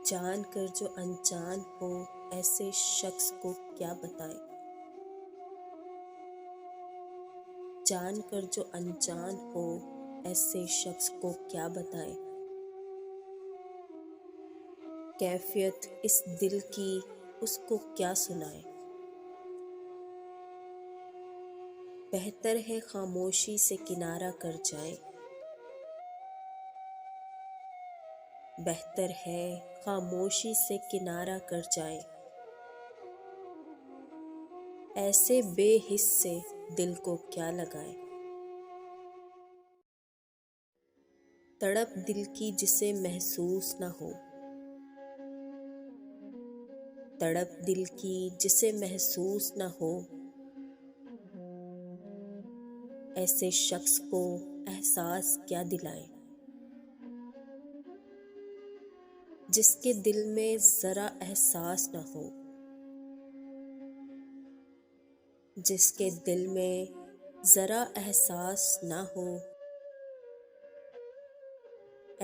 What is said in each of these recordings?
जान कर जो अनजान हो ऐसे शख्स को क्या बताएं। जान कर जो अनजान हो ऐसे शख्स को क्या बताएं। कैफियत इस दिल की उसको क्या सुनाएं। बेहतर है खामोशी से किनारा कर जाए। बेहतर है खामोशी से किनारा कर जाए। ऐसे बेहिस से दिल को क्या लगाए। तड़प दिल की जिसे महसूस न हो। तड़प दिल की जिसे महसूस न हो। ऐसे शख्स को एहसास क्या दिलाएं। जिसके दिल में जरा एहसास न हो। जिसके दिल में जरा एहसास न हो।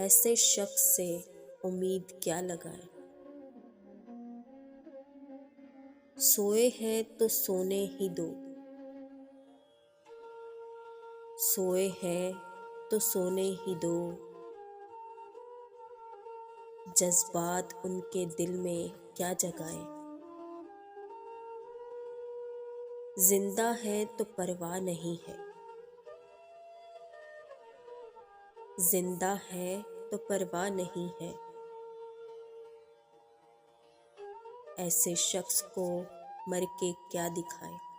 ऐसे शख्स से उम्मीद क्या लगाएं। सोए हैं तो सोने ही दो। सोए हैं तो सोने ही दो। जज्बात उनके दिल में क्या जगाएं। जिंदा है तो परवाह नहीं है। जिंदा है तो परवाह नहीं है। ऐसे शख्स को मर के क्या दिखाएं।